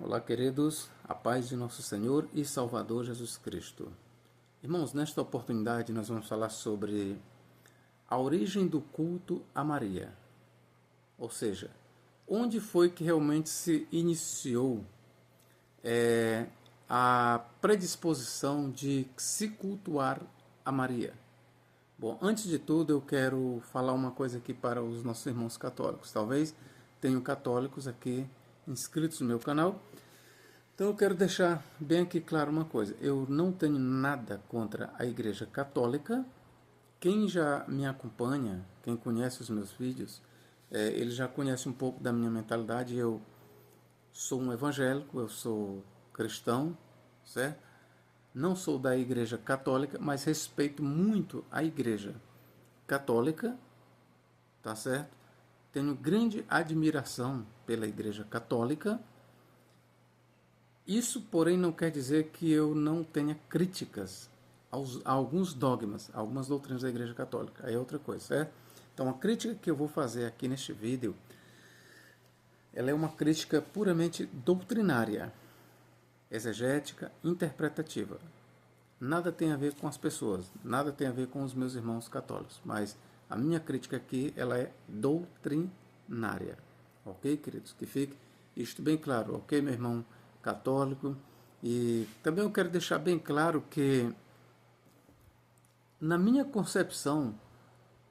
Olá, queridos, a paz de nosso Senhor e Salvador Jesus Cristo. Irmãos, nesta oportunidade nós vamos falar sobre a origem do culto a Maria. Ou seja, onde foi que realmente se iniciou a predisposição de se cultuar a Maria. Bom, antes de tudo eu quero falar uma coisa aqui para os nossos irmãos católicos. Talvez tenham católicos aqui inscritos no meu canal. Então eu quero deixar bem aqui claro uma coisa. Eu não tenho nada contra a Igreja Católica. Quem já me acompanha, quem conhece os meus vídeos, ele já conhece um pouco da minha mentalidade. Eu sou um evangélico, eu sou cristão, certo? Não sou da Igreja Católica, mas respeito muito a Igreja Católica, tá certo? Tenho grande admiração pela Igreja Católica. Isso, porém, não quer dizer que eu não tenha críticas a alguns dogmas, a algumas doutrinas da Igreja Católica. Aí é outra coisa, certo? Então, a crítica que eu vou fazer aqui neste vídeo, ela é uma crítica puramente doutrinária, exegética, interpretativa. Nada tem a ver com as pessoas, nada tem a ver com os meus irmãos católicos, mas a minha crítica aqui, ela é doutrinária. Ok, queridos? Que fique isto bem claro, ok, meu irmão católico? E também eu quero deixar bem claro que, na minha concepção,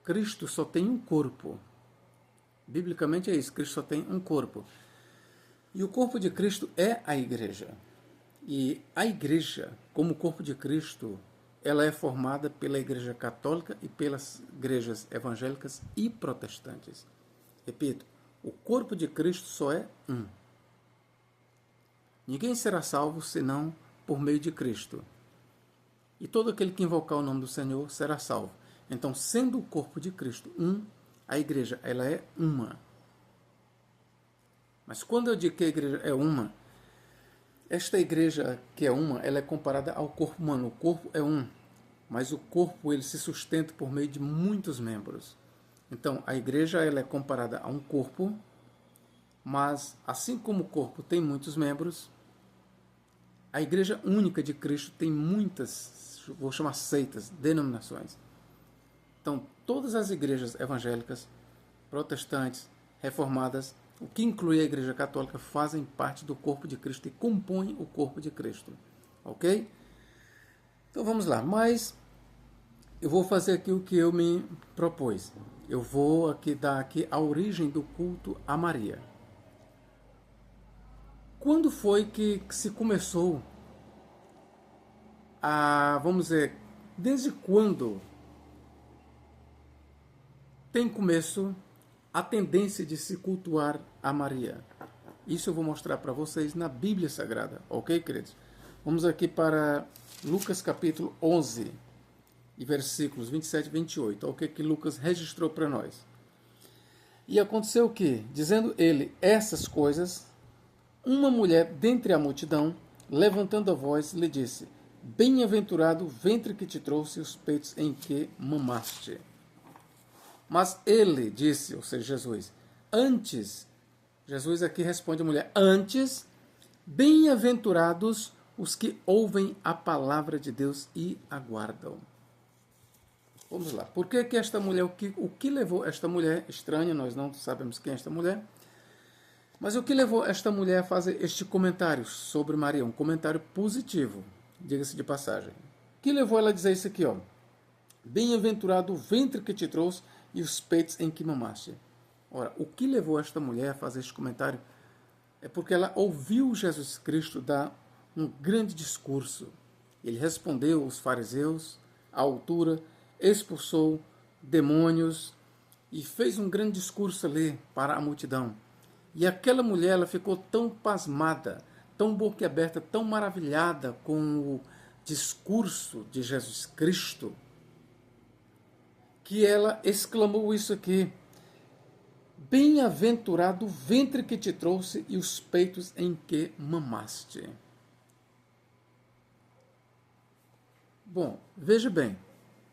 Cristo só tem um corpo. Biblicamente é isso, Cristo só tem um corpo. E o corpo de Cristo é a igreja. E a igreja, como corpo de Cristo, ela é formada pela Igreja Católica e pelas igrejas evangélicas e protestantes. Repito, o corpo de Cristo só é um. Ninguém será salvo senão por meio de Cristo. E todo aquele que invocar o nome do Senhor será salvo. Então, sendo o corpo de Cristo um, a igreja ela é uma. Mas quando eu digo que a igreja é uma, esta igreja que é uma, ela é comparada ao corpo humano. O corpo é um, mas o corpo ele se sustenta por meio de muitos membros. Então, a igreja ela é comparada a um corpo, mas assim como o corpo tem muitos membros, a igreja única de Cristo tem muitas, vou chamar seitas, denominações. Então, todas as igrejas evangélicas, protestantes, reformadas, o que inclui a Igreja Católica, fazem parte do corpo de Cristo e compõem o corpo de Cristo. Ok? Então vamos lá. Mas eu vou fazer aqui o que eu me propus. Eu vou aqui dar aqui a origem do culto a Maria. Quando foi que se começou a, vamos dizer, desde quando tem começo a tendência de se cultuar a Maria? Isso eu vou mostrar para vocês na Bíblia Sagrada, ok, queridos? Vamos aqui para Lucas capítulo 11, e versículos 27 e 28, olha o que Lucas registrou para nós. E aconteceu o que? Dizendo ele essas coisas, uma mulher dentre a multidão, levantando a voz, lhe disse: Bem-aventurado o ventre que te trouxe e os peitos em que mamaste. Mas ele disse, ou seja, Jesus, antes, Jesus aqui responde à mulher, antes, bem-aventurados os que ouvem a palavra de Deus e aguardam. Vamos lá, por que esta mulher, o que levou esta mulher, estranha, nós não sabemos quem é esta mulher, mas o que levou esta mulher a fazer este comentário sobre Maria, um comentário positivo, diga-se de passagem. O que levou ela a dizer isso aqui, ó? Bem-aventurado o ventre que te trouxe e os peitos em que mamaste. Ora, o que levou esta mulher a fazer este comentário é porque ela ouviu Jesus Cristo dar um grande discurso. Ele respondeu aos fariseus à altura, expulsou demônios e fez um grande discurso ali para a multidão. E aquela mulher ela ficou tão pasmada, tão boquiaberta, tão maravilhada com o discurso de Jesus Cristo, que ela exclamou isso aqui: Bem-aventurado o ventre que te trouxe e os peitos em que mamaste. Bom, veja bem,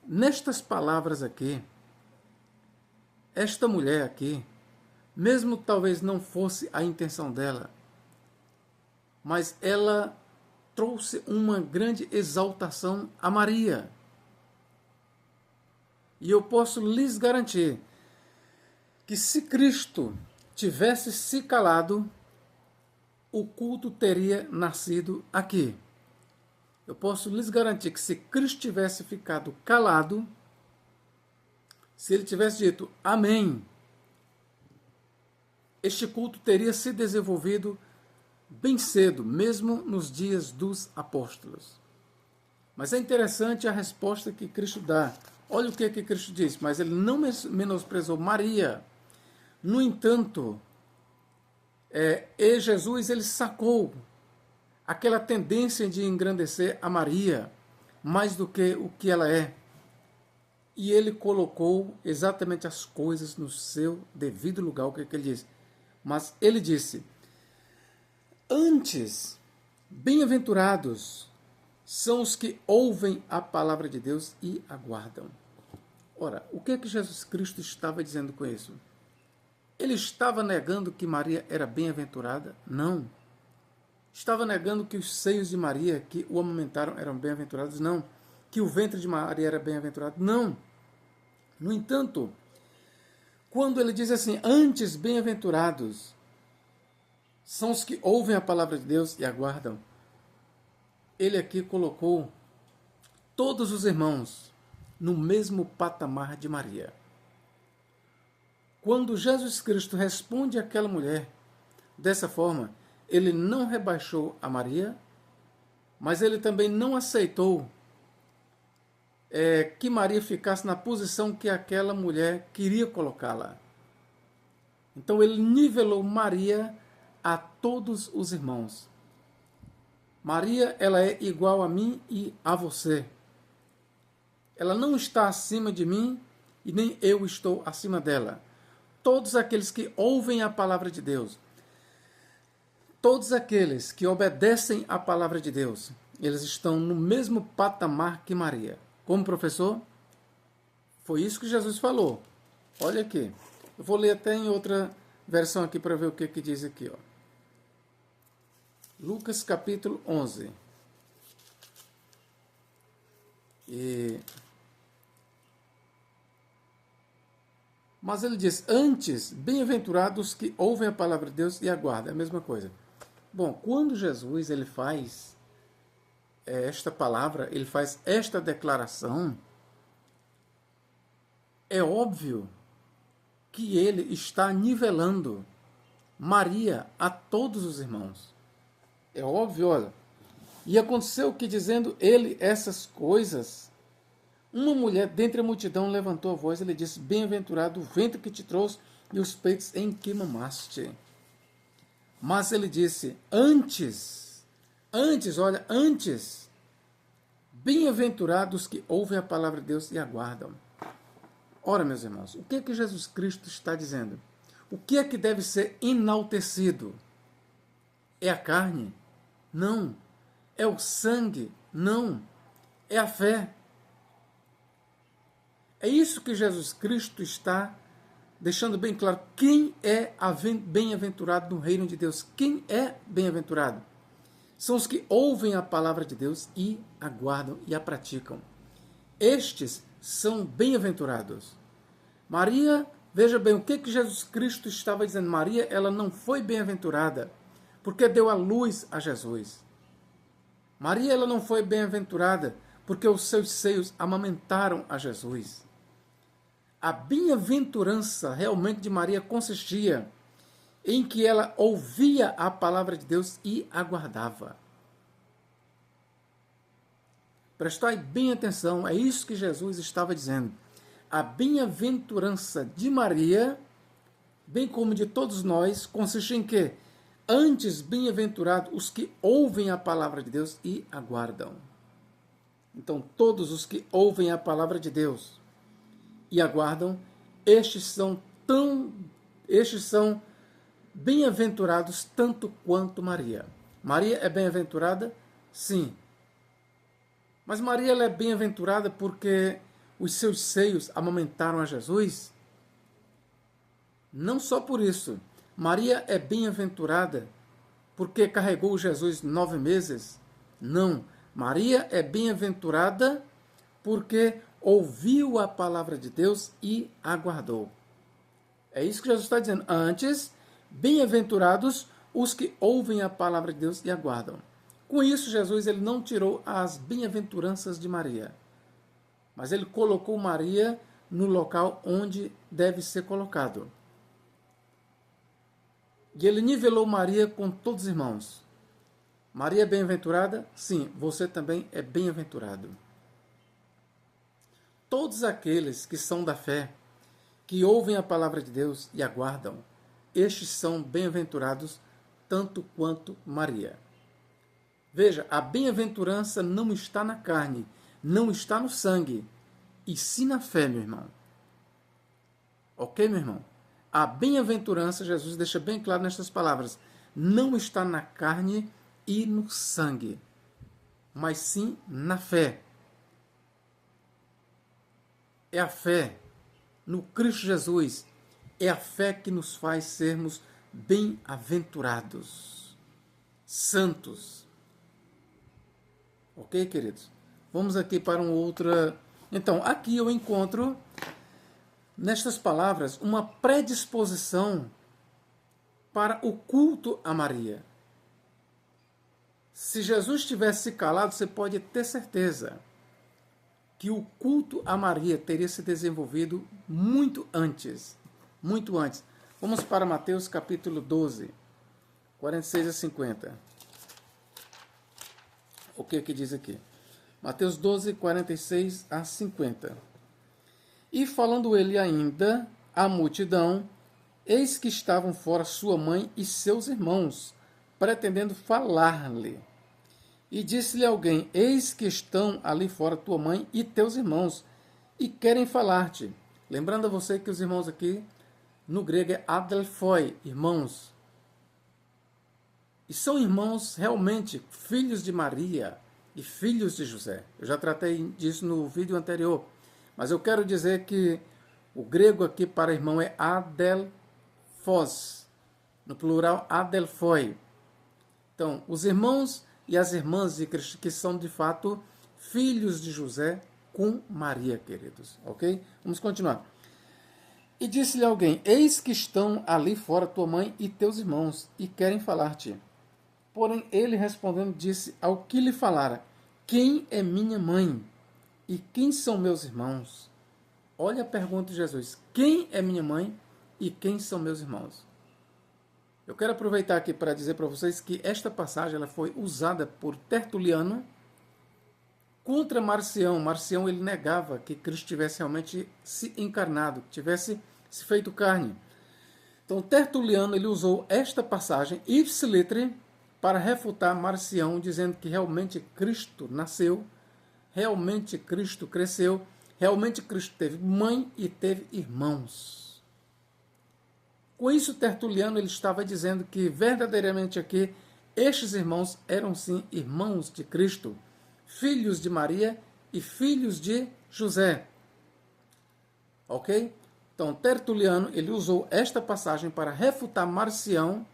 nestas palavras aqui, esta mulher aqui, mesmo talvez não fosse a intenção dela, mas ela trouxe uma grande exaltação a Maria. E eu posso lhes garantir que se Cristo tivesse se calado, o culto teria nascido aqui. Eu posso lhes garantir que se Cristo tivesse ficado calado, se ele tivesse dito amém, este culto teria se desenvolvido bem cedo, mesmo nos dias dos apóstolos. Mas é interessante a resposta que Cristo dá. Olha o que Cristo diz, mas ele não menosprezou Maria. No entanto, Jesus ele sacou aquela tendência de engrandecer a Maria mais do que o que ela é. E ele colocou exatamente as coisas no seu devido lugar. O que ele diz? Mas ele disse: antes, bem-aventurados são os que ouvem a palavra de Deus e aguardam. Ora, o que é que Jesus Cristo estava dizendo com isso? Ele estava negando que Maria era bem-aventurada? Não. Estava negando que os seios de Maria, que o amamentaram, eram bem-aventurados? Não. Que o ventre de Maria era bem-aventurado? Não. No entanto, quando ele diz assim, antes bem-aventurados são os que ouvem a palavra de Deus e aguardam, ele aqui colocou todos os irmãos no mesmo patamar de Maria. Quando Jesus Cristo responde àquela mulher dessa forma, ele não rebaixou a Maria, mas ele também não aceitou que Maria ficasse na posição que aquela mulher queria colocá-la. Então ele nivelou Maria a todos os irmãos. Maria, ela é igual a mim e a você. Ela não está acima de mim e nem eu estou acima dela. Todos aqueles que ouvem a palavra de Deus, todos aqueles que obedecem à palavra de Deus, eles estão no mesmo patamar que Maria. Como professor, foi isso que Jesus falou. Olha aqui. Eu vou ler até em outra versão aqui para ver o que diz aqui. Ó. Lucas capítulo 11. Mas ele diz, antes, bem-aventurados que ouvem a palavra de Deus e aguardam. É a mesma coisa. Bom, quando Jesus ele faz esta palavra, ele faz esta declaração, é óbvio que ele está nivelando Maria a todos os irmãos. É óbvio, olha. E aconteceu que, dizendo ele essas coisas, uma mulher dentre a multidão levantou a voz e lhe disse, bem-aventurado o ventre que te trouxe e os peitos em que mamaste. Mas ele disse, antes, bem-aventurados que ouvem a palavra de Deus e aguardam. Ora, meus irmãos, o que é que Jesus Cristo está dizendo? O que é que deve ser enaltecido? É a carne? Não. É o sangue? Não. É a fé. É isso que Jesus Cristo está deixando bem claro. Quem é bem-aventurado no reino de Deus? Quem é bem-aventurado? São os que ouvem a palavra de Deus e aguardam e a praticam. Estes são bem-aventurados. Maria, veja bem, o que Jesus Cristo estava dizendo? Maria, ela não foi bem-aventurada porque deu a luz a Jesus. Maria, ela não foi bem-aventurada porque os seus seios amamentaram a Jesus. A bem-aventurança realmente de Maria consistia em que ela ouvia a palavra de Deus e aguardava. Prestai bem atenção, é isso que Jesus estava dizendo. A bem-aventurança de Maria, bem como de todos nós, consiste em quê? Antes, bem-aventurados os que ouvem a palavra de Deus e aguardam. Então, todos os que ouvem a palavra de Deus e aguardam, estes são bem-aventurados tanto quanto Maria. Maria é bem-aventurada? Sim. Mas Maria ela é bem-aventurada porque os seus seios amamentaram a Jesus? Não só por isso. Maria é bem-aventurada porque carregou Jesus 9 meses. Não. Maria é bem-aventurada porque ouviu a palavra de Deus e aguardou. É isso que Jesus está dizendo. Antes, bem-aventurados os que ouvem a palavra de Deus e aguardam. Com isso, Jesus ele não tirou as bem-aventuranças de Maria, mas ele colocou Maria no local onde deve ser colocado. E ele nivelou Maria com todos os irmãos. Maria é bem-aventurada? Sim, você também é bem-aventurado. Todos aqueles que são da fé, que ouvem a palavra de Deus e aguardam, estes são bem-aventurados tanto quanto Maria. Veja, a bem-aventurança não está na carne, não está no sangue, e sim na fé, meu irmão. Ok, meu irmão? A bem-aventurança, Jesus deixa bem claro nestas palavras, não está na carne e no sangue, mas sim na fé. É a fé no Cristo Jesus, é a fé que nos faz sermos bem-aventurados, santos. Ok, queridos? Vamos aqui para uma outra... Então, aqui eu encontro, nestas palavras, uma predisposição para o culto a Maria. Se Jesus tivesse se calado, você pode ter certeza que o culto a Maria teria se desenvolvido muito antes. Muito antes. Vamos para Mateus capítulo 12, 46 a 50. O que diz aqui? Mateus 12, 46 a 50. E falando ele ainda à multidão, eis que estavam fora sua mãe e seus irmãos, pretendendo falar-lhe. E disse-lhe alguém, eis que estão ali fora tua mãe e teus irmãos, e querem falar-te. Lembrando a você que os irmãos aqui, no grego é adelphoi, irmãos. E são irmãos realmente filhos de Maria e filhos de José. Eu já tratei disso no vídeo anterior. Mas eu quero dizer que o grego aqui para irmão é adelphos. No plural, adelphoi. Então, os irmãos e as irmãs de Cristo que são de fato filhos de José com Maria, queridos. Ok? Vamos continuar. E disse-lhe alguém, eis que estão ali fora tua mãe e teus irmãos, e querem falar-te. Porém, ele respondendo, disse ao que lhe falara, quem é minha mãe? E quem são meus irmãos? Olha a pergunta de Jesus, quem é minha mãe e quem são meus irmãos? Eu quero aproveitar aqui para dizer para vocês que esta passagem ela foi usada por Tertuliano contra Marcião. Marcião ele negava que Cristo tivesse realmente se encarnado, tivesse se feito carne. Então Tertuliano ele usou esta passagem ipsilatere para refutar Marcião, dizendo que realmente Cristo nasceu, realmente Cristo cresceu, realmente Cristo teve mãe e teve irmãos. Com isso, Tertuliano ele estava dizendo que verdadeiramente aqui estes irmãos eram sim irmãos de Cristo, filhos de Maria e filhos de José. Ok? Então, Tertuliano ele usou esta passagem para refutar Marcião,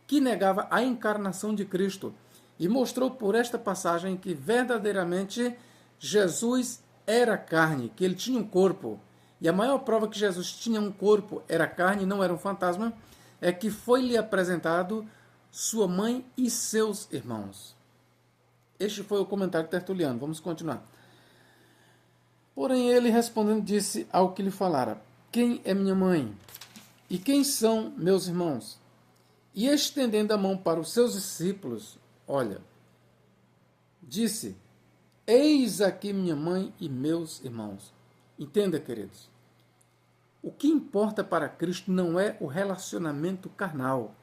que negava a encarnação de Cristo, e mostrou por esta passagem que verdadeiramente Jesus era carne, que ele tinha um corpo. E a maior prova que Jesus tinha um corpo, era carne, não era um fantasma, é que foi-lhe apresentado sua mãe e seus irmãos. Este foi o comentário de Tertuliano. Vamos continuar. Porém, ele respondendo disse ao que lhe falara, quem é minha mãe? E quem são meus irmãos? E estendendo a mão para os seus discípulos, olha, disse, eis aqui minha mãe e meus irmãos. Entenda, queridos, o que importa para Cristo não é o relacionamento carnal.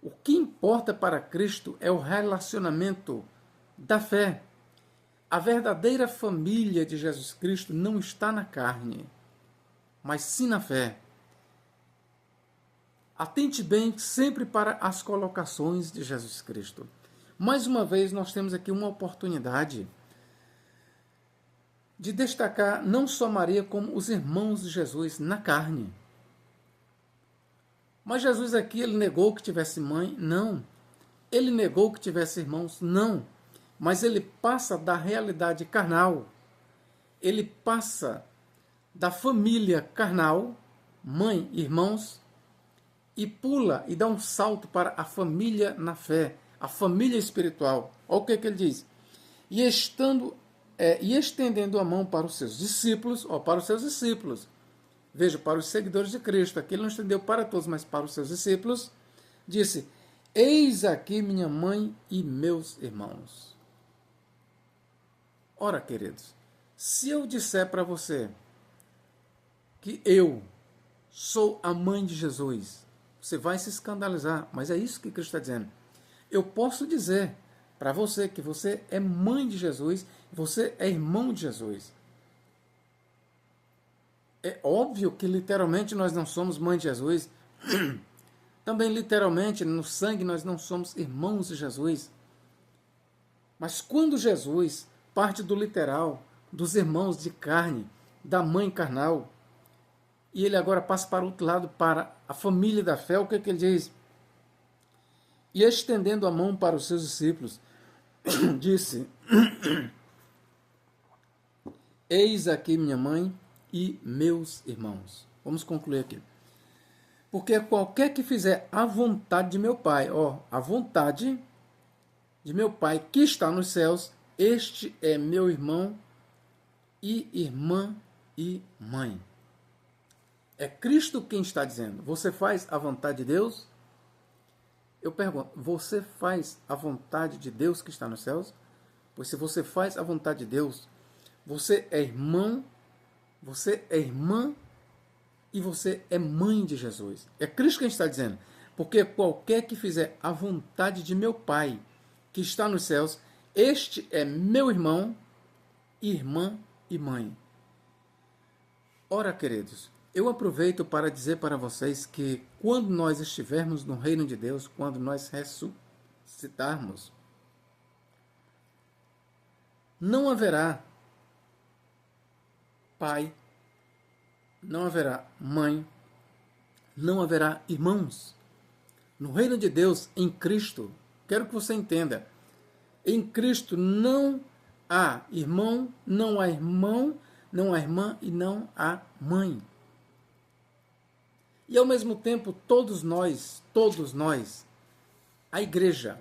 O que importa para Cristo é o relacionamento da fé. A verdadeira família de Jesus Cristo não está na carne, mas sim na fé. Atente bem sempre para as colocações de Jesus Cristo. Mais uma vez, nós temos aqui uma oportunidade de destacar não só Maria, como os irmãos de Jesus na carne. Mas Jesus aqui, ele negou que tivesse mãe? Não. Ele negou que tivesse irmãos? Não. Mas ele passa da realidade carnal. Ele passa da família carnal, mãe, irmãos, e pula e dá um salto para a família na fé, a família espiritual. Olha o que ele diz. E estendendo a mão para os seus discípulos, veja, para os seguidores de Cristo, aqui ele não estendeu para todos, mas para os seus discípulos, disse: eis aqui minha mãe e meus irmãos. Ora, queridos, se eu disser para você que eu sou a mãe de Jesus, você vai se escandalizar, mas é isso que Cristo está dizendo. Eu posso dizer para você que você é mãe de Jesus, você é irmão de Jesus. É óbvio que literalmente nós não somos mãe de Jesus. Também literalmente no sangue nós não somos irmãos de Jesus. Mas quando Jesus parte do literal, dos irmãos de carne, da mãe carnal, e ele agora passa para o outro lado, para a família da fé, o que ele diz? E estendendo a mão para os seus discípulos, disse: eis aqui minha mãe e meus irmãos. Vamos concluir aqui. Porque qualquer que fizer a vontade de meu Pai, a vontade de meu Pai que está nos céus, este é meu irmão e irmã e mãe. É Cristo quem está dizendo: você faz a vontade de Deus? Eu pergunto, você faz a vontade de Deus que está nos céus? Pois se você faz a vontade de Deus, você é irmão, você é irmã e você é mãe de Jesus. É Cristo quem está dizendo. Porque qualquer que fizer a vontade de meu Pai que está nos céus, este é meu irmão, irmã e mãe. Ora, queridos, eu aproveito para dizer para vocês que quando nós estivermos no reino de Deus, quando nós ressuscitarmos, não haverá pai, não haverá mãe, não haverá irmãos. No reino de Deus, em Cristo, quero que você entenda, em Cristo não há irmão, não há irmã e não há mãe. E ao mesmo tempo, todos nós, a igreja,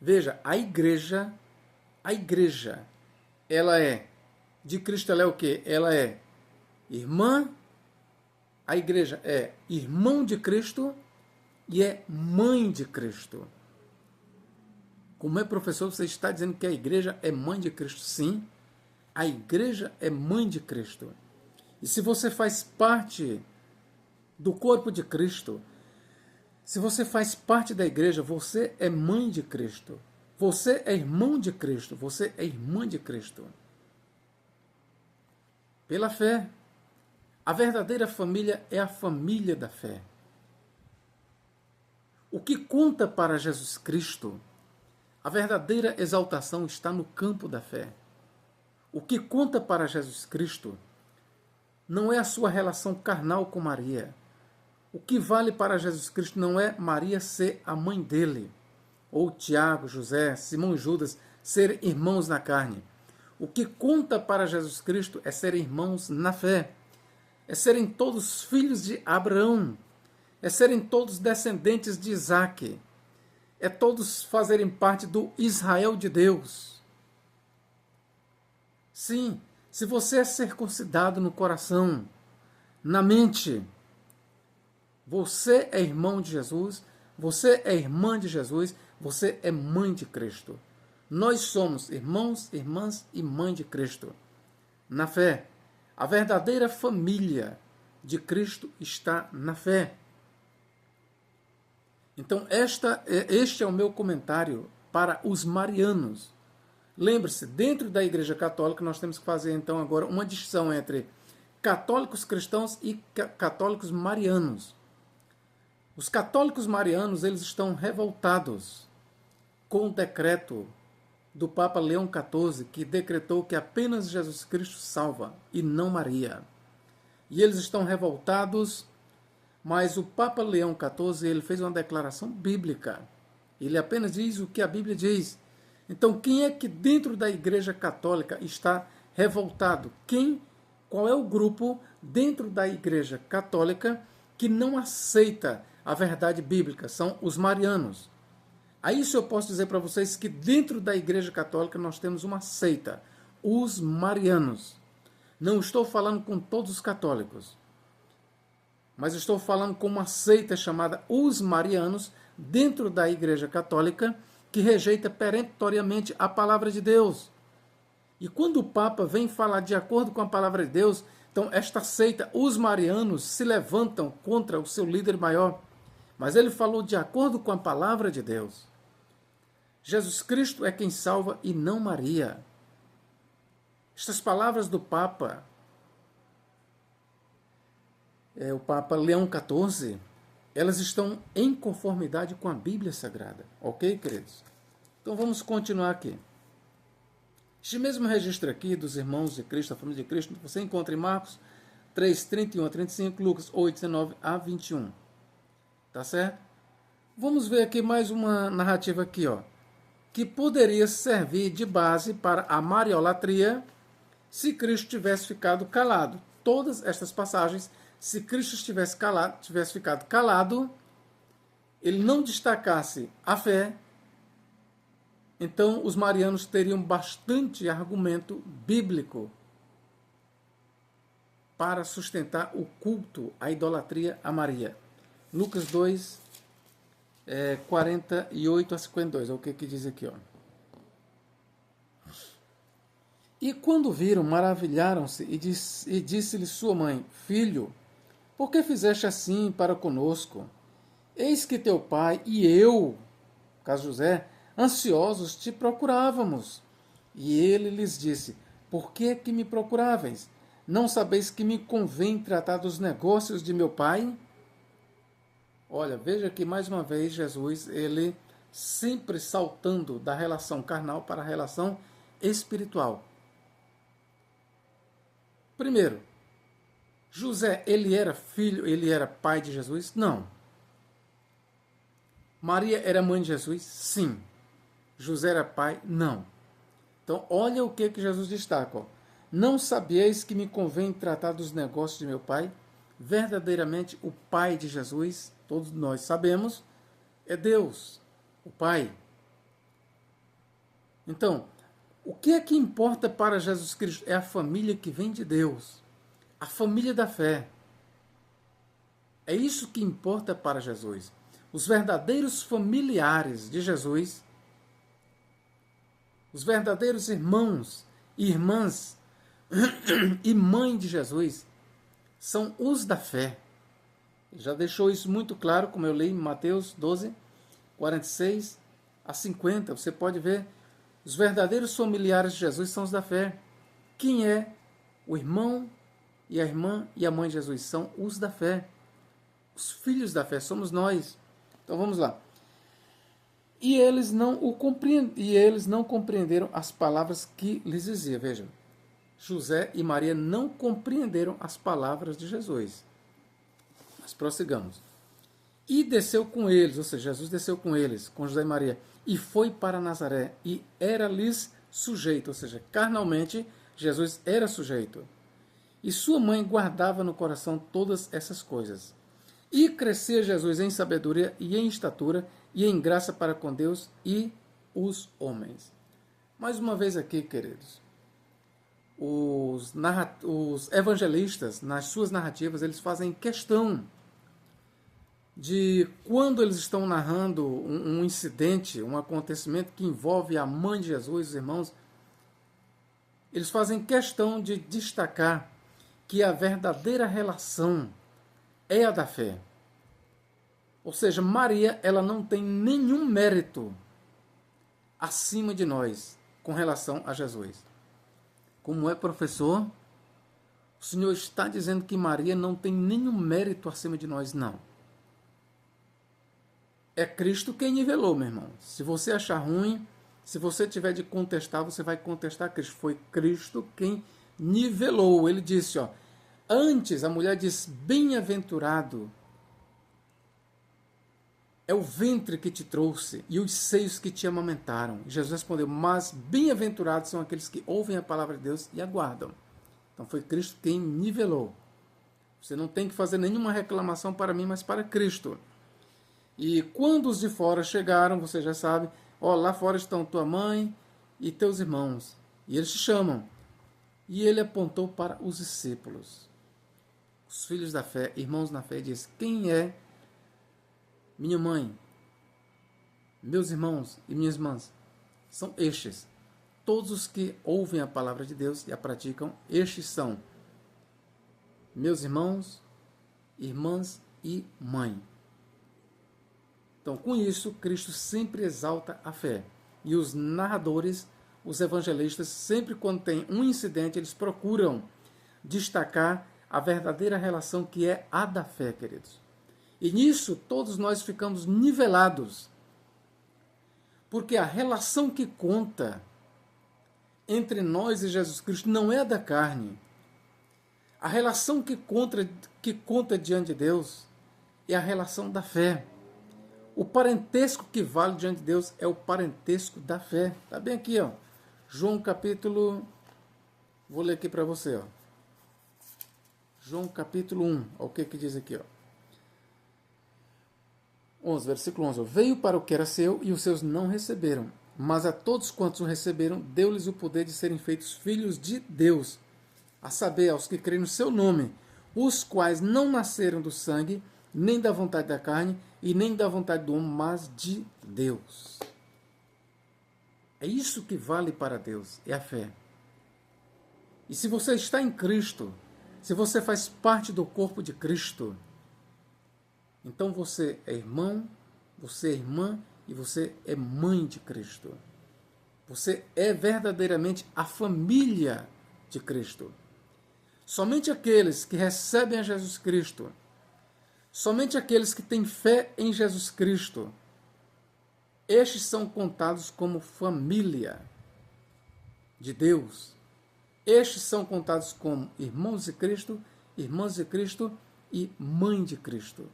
veja, a igreja, ela é, de Cristo ela é o quê? Ela é irmã, a igreja é irmão de Cristo e é mãe de Cristo. Como é professor, você está dizendo que a igreja é mãe de Cristo? Sim, a igreja é mãe de Cristo. E se você faz parte do corpo de Cristo, se você faz parte da igreja, você é mãe de Cristo. Você é irmão de Cristo. Você é irmã de Cristo. Pela fé. A verdadeira família é a família da fé. O que conta para Jesus Cristo, a verdadeira exaltação está no campo da fé. O que conta para Jesus Cristo não é a sua relação carnal com Maria. O que vale para Jesus Cristo não é Maria ser a mãe dele, ou Tiago, José, Simão e Judas serem irmãos na carne. O que conta para Jesus Cristo é serem irmãos na fé, é serem todos filhos de Abraão, é serem todos descendentes de Isaque, é todos fazerem parte do Israel de Deus. Sim, se você é circuncidado no coração, na mente, você é irmão de Jesus, você é irmã de Jesus, você é mãe de Cristo. Nós somos irmãos, irmãs e mãe de Cristo. Na fé, a verdadeira família de Cristo está na fé. Então, este é o meu comentário para os marianos. Lembre-se, dentro da Igreja Católica, nós temos que fazer então agora uma distinção entre católicos cristãos e católicos marianos. Os católicos marianos, eles estão revoltados com o decreto do Papa Leão XIV, que decretou que apenas Jesus Cristo salva e não Maria. E eles estão revoltados, Mas o Papa Leão XIV, ele fez uma declaração bíblica. Ele apenas diz o que a Bíblia diz. Então, quem é que dentro da Igreja Católica está revoltado? Qual é o grupo dentro da Igreja Católica que não aceita a verdade bíblica? São os marianos. A isso eu posso dizer para vocês que dentro da Igreja Católica nós temos uma seita, os marianos. Não estou falando com todos os católicos, mas estou falando com uma seita chamada os marianos dentro da Igreja Católica que rejeita peremptoriamente a palavra de Deus. E quando o Papa vem falar de acordo com a palavra de Deus, então esta seita, os marianos, se levantam contra o seu líder maior. Mas ele falou de acordo com a palavra de Deus. Jesus Cristo é quem salva e não Maria. Estas palavras do Papa, o Papa Leão XIV, elas estão em conformidade com a Bíblia Sagrada. Ok, queridos? Então vamos continuar aqui. Este mesmo registro aqui dos irmãos de Cristo, da família de Cristo, você encontra em Marcos 3, 31 a 35, Lucas 8, 19 a 21. Tá certo? Vamos ver aqui mais uma narrativa aqui, ó, que poderia servir de base para a mariolatria se Cristo tivesse ficado calado. Todas estas passagens, se Cristo tivesse ficado calado, ele não destacasse a fé, então os marianos teriam bastante argumento bíblico para sustentar o culto, a idolatria a Maria. Lucas 2, 48 a 52, é o que diz aqui, ó. E quando viram, maravilharam-se e disse-lhe sua mãe: Filho, por que fizeste assim para conosco? Eis que teu pai e eu, caso José, ansiosos te procurávamos. E ele lhes disse: Por que é que me procuráveis? Não sabeis que me convém tratar dos negócios de meu pai? Olha, veja que mais uma vez Jesus, ele sempre saltando da relação carnal para a relação espiritual. Primeiro, José, ele era filho, ele era pai de Jesus? Não. Maria era mãe de Jesus? Sim. José era pai? Não. Então, olha o que Jesus destaca. Ó. Não sabieis que me convém tratar dos negócios de meu pai? Verdadeiramente, o pai de Jesus, todos nós sabemos, é Deus, o Pai. Então, o que é que importa para Jesus Cristo? É a família que vem de Deus, a família da fé. É isso que importa para Jesus. Os verdadeiros familiares de Jesus, os verdadeiros irmãos e irmãs e mãe de Jesus, são os da fé. Ele já deixou isso muito claro, como eu li em Mateus 12, 46 a 50. Você pode ver, os verdadeiros familiares de Jesus são os da fé. Quem é o irmão e a irmã e a mãe de Jesus? São os da fé. Os filhos da fé, somos nós. Então vamos lá. E eles não compreenderam as palavras que lhes dizia. Vejam, José e Maria não compreenderam as palavras de Jesus. Mas prossigamos. E desceu com eles, ou seja, Jesus desceu com eles, com José e Maria, e foi para Nazaré, e era-lhes sujeito, ou seja, carnalmente, Jesus era sujeito. E sua mãe guardava no coração todas essas coisas. E crescia Jesus em sabedoria e em estatura e em graça para com Deus e os homens. Mais uma vez aqui, queridos, os evangelistas, nas suas narrativas, eles fazem questão de, quando eles estão narrando um incidente, um acontecimento que envolve a mãe de Jesus, os irmãos, eles fazem questão de destacar que a verdadeira relação é a da fé. Ou seja, Maria, ela não tem nenhum mérito acima de nós com relação a Jesus. Como é professor, o Senhor está dizendo que Maria não tem nenhum mérito acima de nós, não. É Cristo quem nivelou, meu irmão. Se você achar ruim, se você tiver de contestar, você vai contestar Cristo. Foi Cristo quem nivelou. Ele disse, ó, antes a mulher disse, bem-aventurado é o ventre que te trouxe e os seios que te amamentaram. E Jesus respondeu, mas bem-aventurados são aqueles que ouvem a palavra de Deus e aguardam. Então foi Cristo quem nivelou. Você não tem que fazer nenhuma reclamação para mim, mas para Cristo. E quando os de fora chegaram, você já sabe, ó, lá fora estão tua mãe e teus irmãos. E eles te chamam. E ele apontou para os discípulos, os filhos da fé, irmãos na fé, e disse, quem é minha mãe, meus irmãos e minhas irmãs? São estes. Todos os que ouvem a palavra de Deus e a praticam, estes são meus irmãos, irmãs e mãe. Então, com isso, Cristo sempre exalta a fé. E os narradores, os evangelistas, sempre quando tem um incidente, eles procuram destacar a verdadeira relação que é a da fé, queridos. E nisso, todos nós ficamos nivelados. Porque a relação que conta entre nós e Jesus Cristo não é a da carne. A relação que conta diante de Deus é a relação da fé. O parentesco que vale diante de Deus é o parentesco da fé. Está bem aqui, ó. João capítulo... Vou ler aqui para você, ó. João capítulo 1. Olha o que diz aqui, ó. 11, versículo 11. Veio para o que era seu e os seus não receberam. Mas a todos quantos o receberam, deu-lhes o poder de serem feitos filhos de Deus. A saber, aos que creem no seu nome, os quais não nasceram do sangue, nem da vontade da carne, e nem da vontade do homem, mas de Deus. É isso que vale para Deus, é a fé. E se você está em Cristo, se você faz parte do corpo de Cristo, então você é irmão, você é irmã e você é mãe de Cristo. Você é verdadeiramente a família de Cristo. Somente aqueles que recebem a Jesus Cristo, somente aqueles que têm fé em Jesus Cristo, estes são contados como família de Deus. Estes são contados como irmãos de Cristo, irmãs de Cristo e mãe de Cristo.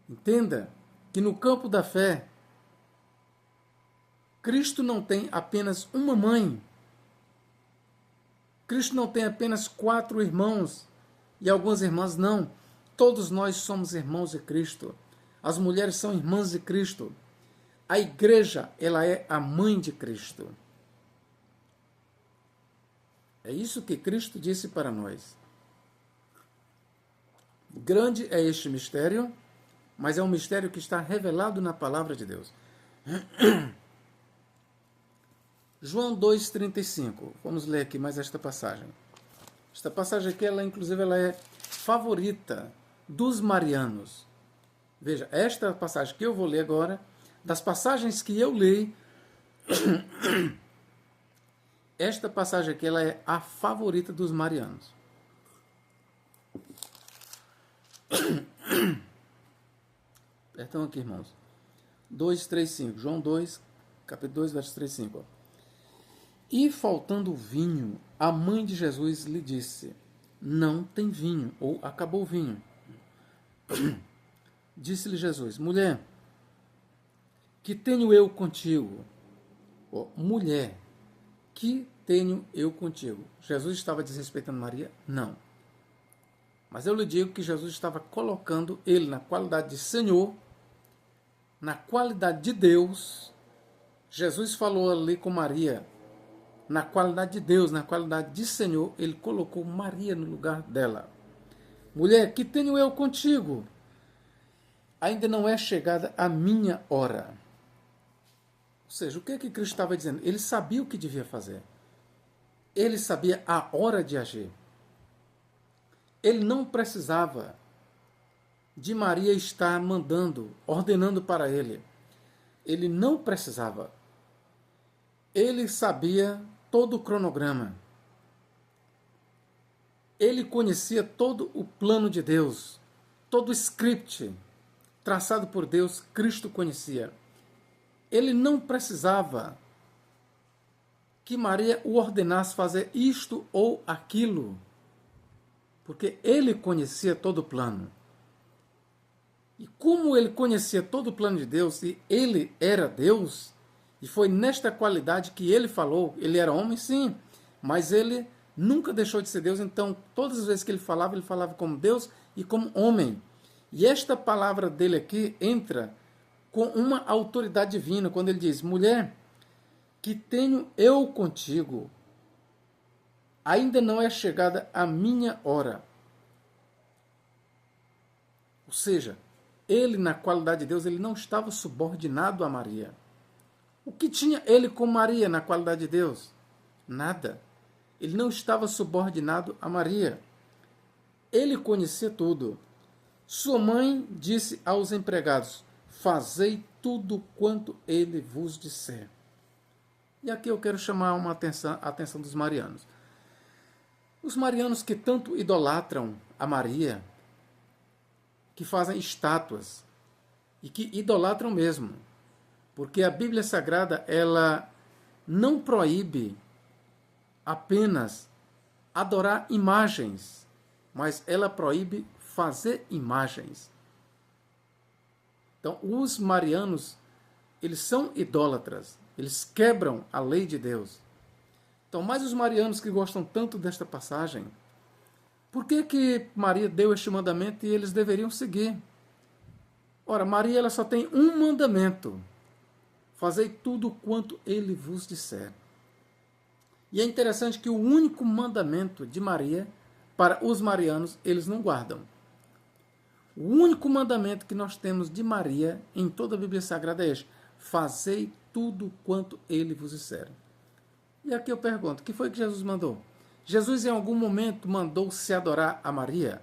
Entenda que no campo da fé, Cristo não tem apenas uma mãe. Cristo não tem apenas 4 irmãos e algumas irmãs, não. Todos nós somos irmãos de Cristo. As mulheres são irmãs de Cristo. A igreja, ela é a mãe de Cristo. É isso que Cristo disse para nós. Grande é este mistério, mas é um mistério que está revelado na palavra de Deus. João 2,35. Vamos ler aqui mais esta passagem. Esta passagem aqui, inclusive, ela é favorita dos marianos. Veja, esta passagem que eu vou ler agora, das passagens que eu li, esta passagem aqui, ela é a favorita dos marianos. Perdão aqui, irmãos. 2,35. João 2, capítulo 2, verso 35. E faltando vinho, a mãe de Jesus lhe disse, não tem vinho, ou acabou o vinho. Disse-lhe Jesus, mulher, que tenho eu contigo? Mulher, que tenho eu contigo? Jesus estava desrespeitando Maria? Não. Mas eu lhe digo que Jesus estava colocando ele na qualidade de Senhor, na qualidade de Deus. Jesus falou ali com Maria, na qualidade de Deus, na qualidade de Senhor, ele colocou Maria no lugar dela. Mulher, que tenho eu contigo? Ainda não é chegada a minha hora. Ou seja, o que é que Cristo estava dizendo? Ele sabia o que devia fazer. Ele sabia a hora de agir. Ele não precisava de Maria estar mandando, ordenando para ele. Ele não precisava. Ele sabia todo o cronograma. Ele conhecia todo o plano de Deus, todo o script traçado por Deus, Cristo conhecia. Ele não precisava que Maria o ordenasse fazer isto ou aquilo, porque ele conhecia todo o plano. E como ele conhecia todo o plano de Deus e ele era Deus, e foi nesta qualidade que ele falou, ele era homem sim, mas ele nunca deixou de ser Deus, então todas as vezes que ele falava como Deus e como homem. E esta palavra dele aqui entra com uma autoridade divina, quando ele diz: mulher, que tenho eu contigo, ainda não é chegada a minha hora. Ou seja, ele, na qualidade de Deus, ele não estava subordinado a Maria. O que tinha ele com Maria na qualidade de Deus? Nada. Ele não estava subordinado a Maria. Ele conhecia tudo. Sua mãe disse aos empregados: fazei tudo quanto ele vos disser. E aqui eu quero chamar a atenção dos marianos. Os marianos que tanto idolatram a Maria, que fazem estátuas e que idolatram mesmo, porque a Bíblia Sagrada ela não proíbe apenas adorar imagens, mas ela proíbe fazer imagens. Então, os marianos, eles são idólatras, eles quebram a lei de Deus. Então, mais os marianos que gostam tanto desta passagem, por que Maria deu este mandamento e eles deveriam seguir? Ora, Maria ela só tem um mandamento: fazei tudo quanto ele vos disser. E é interessante que o único mandamento de Maria, para os marianos, eles não guardam. O único mandamento que nós temos de Maria em toda a Bíblia Sagrada é este: fazei tudo quanto ele vos disser. E aqui eu pergunto, o que foi que Jesus mandou? Jesus em algum momento mandou se adorar a Maria?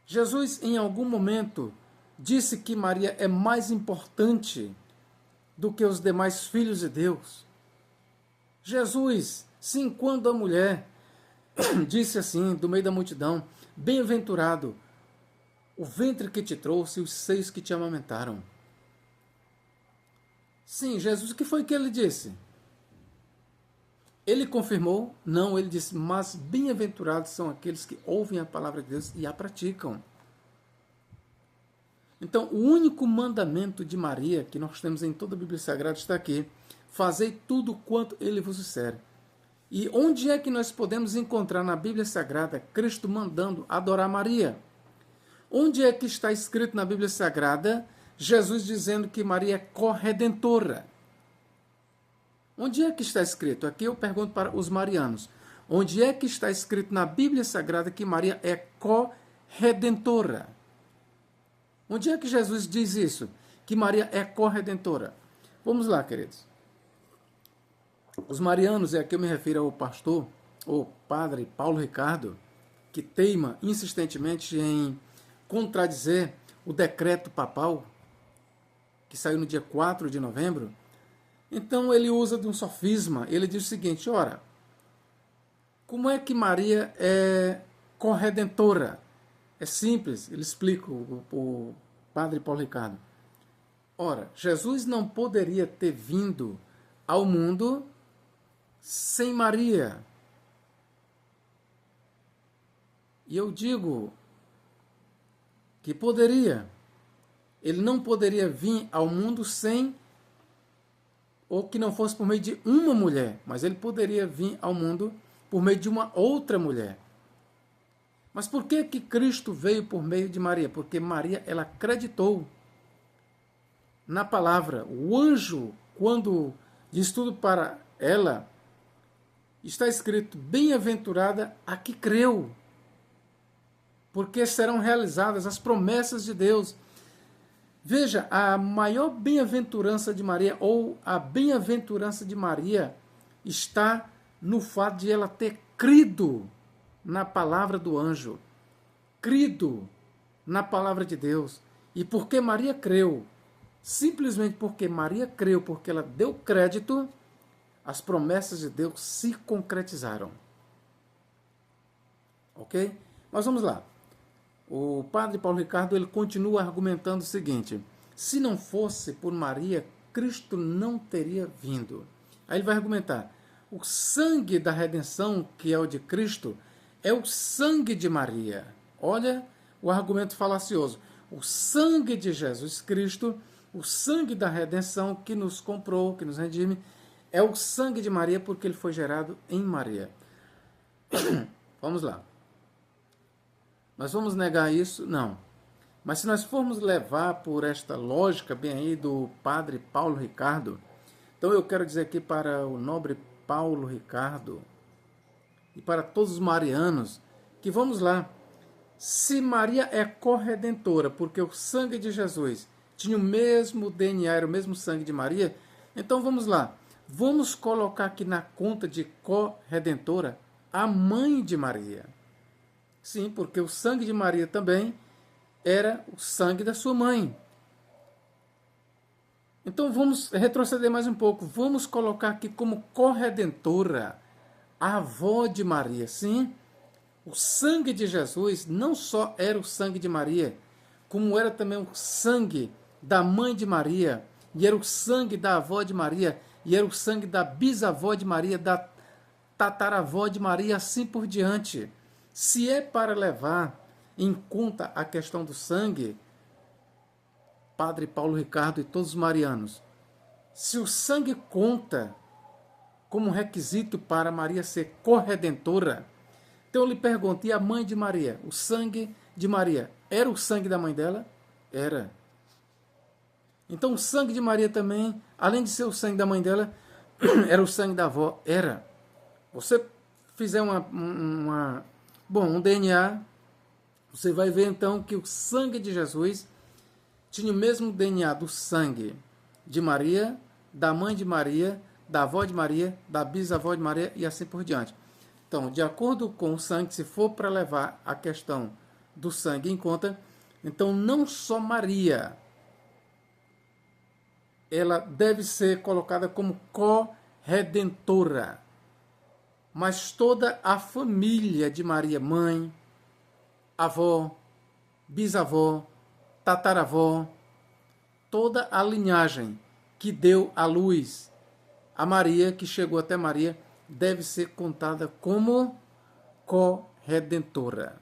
Jesus em algum momento disse que Maria é mais importante do que os demais filhos de Deus? Jesus, sim, quando a mulher disse assim, do meio da multidão: bem-aventurado o ventre que te trouxe e os seios que te amamentaram. Sim, Jesus, o que foi que ele disse? Ele confirmou? Não, ele disse: mas bem-aventurados são aqueles que ouvem a palavra de Deus e a praticam. Então, o único mandamento de Maria que nós temos em toda a Bíblia Sagrada está aqui: fazei tudo quanto ele vos disser. E onde é que nós podemos encontrar na Bíblia Sagrada Cristo mandando adorar Maria? Onde é que está escrito na Bíblia Sagrada Jesus dizendo que Maria é corredentora? Onde é que está escrito? Aqui eu pergunto para os marianos. Onde é que está escrito na Bíblia Sagrada que Maria é corredentora? Onde é que Jesus diz isso? Que Maria é corredentora? Vamos lá, queridos. Os marianos, e aqui eu me refiro ao pastor, ou padre Paulo Ricardo, que teima insistentemente em contradizer o decreto papal, que saiu no dia 4 de novembro. Então ele usa de um sofisma. Ele diz o seguinte: ora, como é que Maria é corredentora? É simples, ele explica, o padre Paulo Ricardo. Ora, Jesus não poderia ter vindo ao mundo sem Maria. E eu digo que poderia. Ele não poderia vir ao mundo sem, ou que não fosse por meio de uma mulher, mas ele poderia vir ao mundo por meio de uma outra mulher. Mas por que Cristo veio por meio de Maria? Porque Maria, ela acreditou na palavra. O anjo, quando diz tudo para ela, está escrito: bem-aventurada a que creu, porque serão realizadas as promessas de Deus. Veja, a maior bem-aventurança de Maria, ou a bem-aventurança de Maria, está no fato de ela ter crido na palavra do anjo, crido na palavra de Deus. E porque Maria creu, simplesmente porque Maria creu, porque ela deu crédito, as promessas de Deus se concretizaram. Ok? Mas vamos lá. O padre Paulo Ricardo ele continua argumentando o seguinte: se não fosse por Maria, Cristo não teria vindo. Aí ele vai argumentar: o sangue da redenção, que é o de Cristo, é o sangue de Maria. Olha o argumento falacioso. o sangue de Jesus Cristo, o sangue da redenção que nos comprou, que nos redime, é o sangue de Maria porque ele foi gerado em Maria. Vamos lá. Nós vamos negar isso? Não. Mas se nós formos levar por esta lógica bem aí do padre Paulo Ricardo, então eu quero dizer aqui para o nobre Paulo Ricardo e para todos os marianos que vamos lá. Se Maria é corredentora, porque o sangue de Jesus tinha o mesmo DNA, era o mesmo sangue de Maria, então vamos lá. Vamos colocar aqui na conta de corredentora a mãe de Maria. Sim, porque o sangue de Maria também era o sangue da sua mãe. Então vamos retroceder mais um pouco. Vamos colocar aqui como corredentora a avó de Maria. Sim, o sangue de Jesus não só era o sangue de Maria, como era também o sangue da mãe de Maria, e era o sangue da avó de Maria, e era o sangue da bisavó de Maria, da tataravó de Maria, assim por diante. Se é para levar em conta a questão do sangue, Padre Paulo Ricardo e todos os marianos, se o sangue conta como requisito para Maria ser corredentora, então eu lhe pergunto, e a mãe de Maria, o sangue de Maria, era o sangue da mãe dela? Era. Então o sangue de Maria também, além de ser o sangue da mãe dela, era o sangue da avó? Era. Você fizer um DNA, você vai ver então que o sangue de Jesus tinha o mesmo DNA do sangue de Maria, da mãe de Maria, da avó de Maria, da bisavó de Maria e assim por diante. Então, de acordo com o sangue, se for para levar a questão do sangue em conta, então não só Maria, ela deve ser colocada como corredentora, mas toda a família de Maria, mãe, avó, bisavó, tataravó, toda a linhagem que deu à luz a Maria, que chegou até Maria, deve ser contada como corredentora.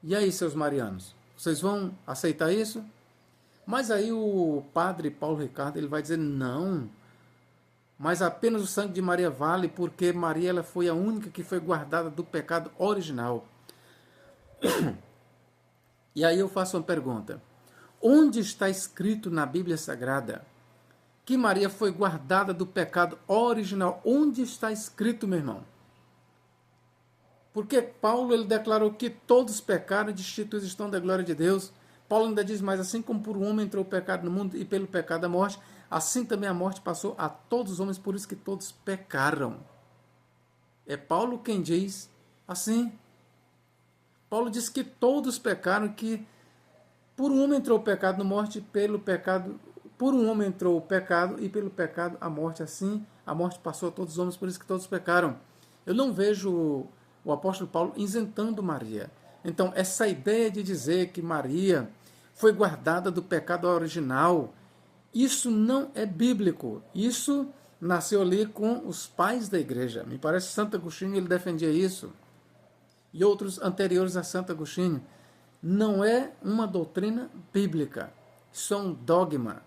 E aí, seus marianos, vocês vão aceitar isso? Mas aí o padre Paulo Ricardo ele vai dizer, não, mas apenas o sangue de Maria vale, porque Maria ela foi a única que foi guardada do pecado original. E aí eu faço uma pergunta. Onde está escrito na Bíblia Sagrada que Maria foi guardada do pecado original? Onde está escrito, meu irmão? Porque Paulo ele declarou que todos pecaram e destituídos estão da glória de Deus. Paulo ainda diz mais, assim como por um homem entrou o pecado no mundo e pelo pecado a morte, assim também a morte passou a todos os homens, por isso que todos pecaram. É Paulo quem diz assim. Paulo diz que todos pecaram, que por um homem entrou o pecado na morte, pelo pecado, por um homem entrou o pecado e pelo pecado a morte, assim a morte passou a todos os homens, por isso que todos pecaram. Eu não vejo o apóstolo Paulo isentando Maria. Então, essa ideia de dizer que Maria foi guardada do pecado original, isso não é bíblico. Isso nasceu ali com os pais da igreja. Me parece que Santo Agostinho ele defendia isso. E outros anteriores a Santo Agostinho. Não é uma doutrina bíblica. Isso é um dogma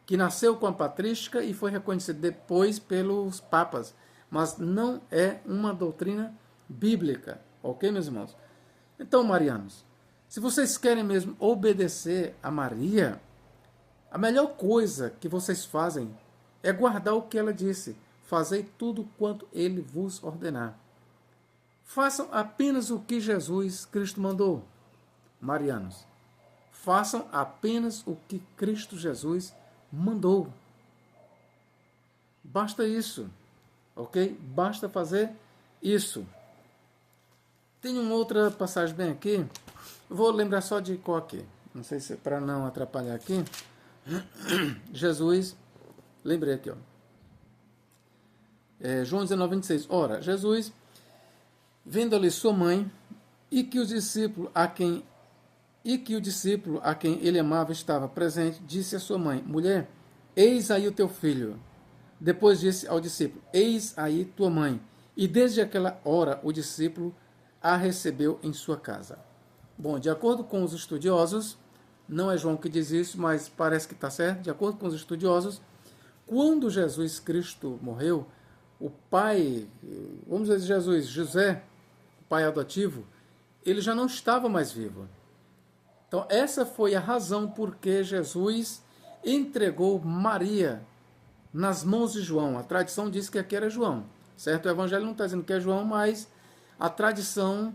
que nasceu com a patrística e foi reconhecido depois pelos papas. Mas não é uma doutrina bíblica. Ok, meus irmãos? Então, marianos, se vocês querem mesmo obedecer a Maria, a melhor coisa que vocês fazem é guardar o que ela disse. Fazei tudo quanto ele vos ordenar. Façam apenas o que Jesus Cristo mandou. Marianos, façam apenas o que Cristo Jesus mandou. Basta isso, ok? Basta fazer isso. Tem uma outra passagem bem aqui. Vou lembrar só de qual aqui. Não sei se para não atrapalhar aqui. Jesus, lembrei aqui, ó. João 19, 26. Ora, Jesus, vendo ali sua mãe, e que o discípulo a quem ele amava estava presente, disse à sua mãe, mulher, eis aí o teu filho. Depois disse ao discípulo, eis aí tua mãe. E desde aquela hora o discípulo a recebeu em sua casa. Bom, de acordo com os estudiosos, não é João que diz isso, mas parece que está certo, de acordo com os estudiosos, quando Jesus Cristo morreu, o pai, vamos dizer Jesus, José, o pai adotivo, ele já não estava mais vivo. Então essa foi a razão por que Jesus entregou Maria nas mãos de João. A tradição diz que aqui era João, certo? O evangelho não está dizendo que é João, mas a tradição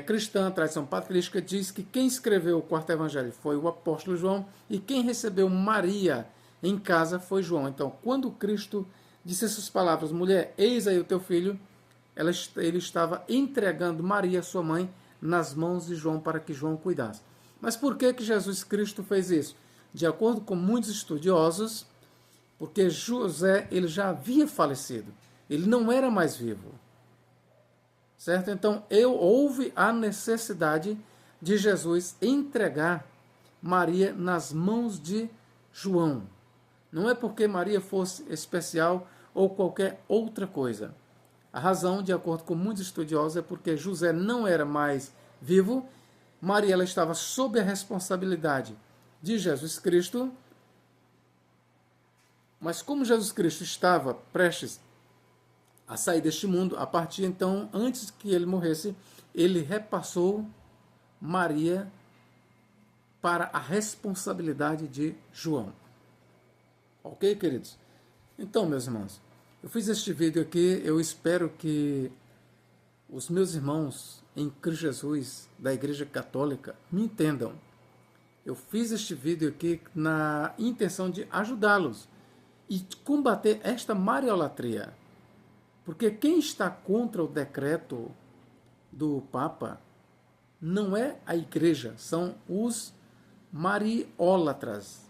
cristã, a tradição patrística, diz que quem escreveu o quarto evangelho foi o apóstolo João e quem recebeu Maria em casa foi João. Então, quando Cristo disse essas palavras, mulher, eis aí o teu filho, ele estava entregando Maria, sua mãe, nas mãos de João para que João cuidasse. Mas por que Jesus Cristo fez isso? De acordo com muitos estudiosos, porque José ele já havia falecido, ele não era mais vivo. Certo? Então, houve a necessidade de Jesus entregar Maria nas mãos de João. Não é porque Maria fosse especial ou qualquer outra coisa. A razão, de acordo com muitos estudiosos, é porque José não era mais vivo, Maria ela estava sob a responsabilidade de Jesus Cristo, mas como Jesus Cristo estava prestes a sair deste mundo, a partir então, antes que ele morresse, ele repassou Maria para a responsabilidade de João. Ok, queridos? Então, meus irmãos, eu fiz este vídeo aqui, eu espero que os meus irmãos em Cristo Jesus, da Igreja Católica, me entendam. Eu fiz este vídeo aqui na intenção de ajudá-los e combater esta mariolatria. Porque quem está contra o decreto do Papa não é a Igreja, são os mariólatras,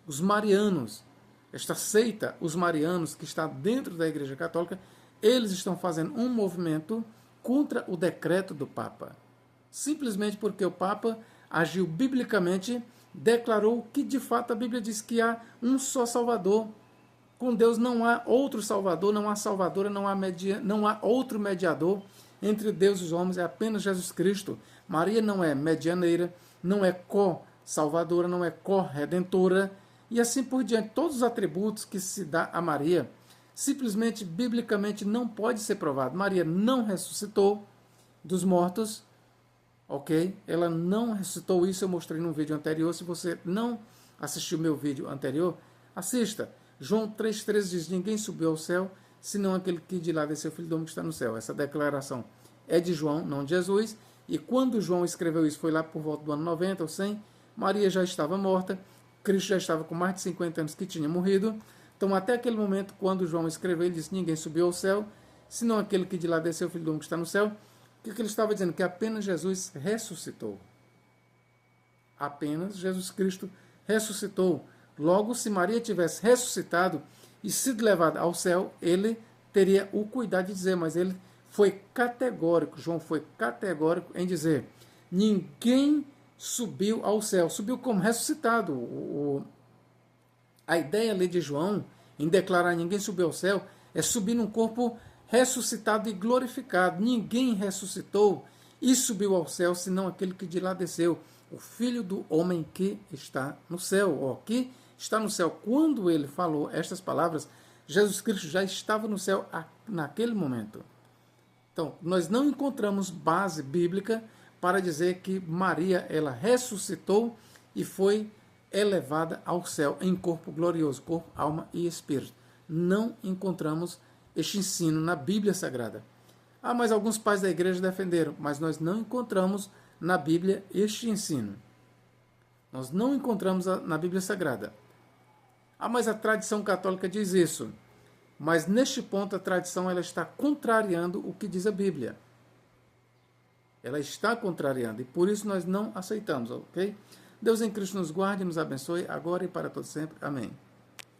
os marianos. Esta seita, os marianos, que está dentro da Igreja Católica, eles estão fazendo um movimento contra o decreto do Papa. Simplesmente porque o Papa agiu biblicamente, declarou que de fato a Bíblia diz que há um só Salvador. Com Deus não há outro Salvador, não há Salvadora, não há outro mediador entre Deus e os homens, é apenas Jesus Cristo. Maria não é medianeira, não é co-salvadora, não é co-redentora, e assim por diante. Todos os atributos que se dá a Maria, simplesmente, biblicamente, não pode ser provado. Maria não ressuscitou dos mortos, ok? Ela não ressuscitou, isso eu mostrei no vídeo anterior. Se você não assistiu meu vídeo anterior, assista. João 3,13 diz, ninguém subiu ao céu, senão aquele que de lá desceu, o Filho do Homem que está no céu. Essa declaração é de João, não de Jesus. E quando João escreveu isso, foi lá por volta do ano 90 ou 100, Maria já estava morta, Cristo já estava com mais de 50 anos que tinha morrido. Então, até aquele momento, quando João escreveu, ele disse, ninguém subiu ao céu, senão aquele que de lá desceu, o Filho do Homem que está no céu. O que ele estava dizendo? Que apenas Jesus ressuscitou. Apenas Jesus Cristo ressuscitou. Logo, se Maria tivesse ressuscitado e sido levada ao céu, ele teria o cuidado de dizer, mas ele foi categórico, João foi categórico em dizer, ninguém subiu ao céu, subiu como ressuscitado. A ideia ali de João, em declarar ninguém subiu ao céu, é subir num corpo ressuscitado e glorificado. Ninguém ressuscitou e subiu ao céu, senão aquele que de lá desceu, o Filho do Homem que está no céu, que está no céu. Quando ele falou estas palavras, Jesus Cristo já estava no céu naquele momento. Então, nós não encontramos base bíblica para dizer que Maria ela ressuscitou e foi elevada ao céu em corpo glorioso, corpo, alma e espírito. Não encontramos este ensino na Bíblia Sagrada. Ah, mas alguns pais da igreja defenderam, mas nós não encontramos na Bíblia este ensino. Nós não encontramos na Bíblia Sagrada. Ah, mas a tradição católica diz isso. Mas neste ponto a tradição ela está contrariando o que diz a Bíblia. Ela está contrariando e por isso nós não aceitamos, ok? Deus em Cristo nos guarde e nos abençoe agora e para todo sempre. Amém.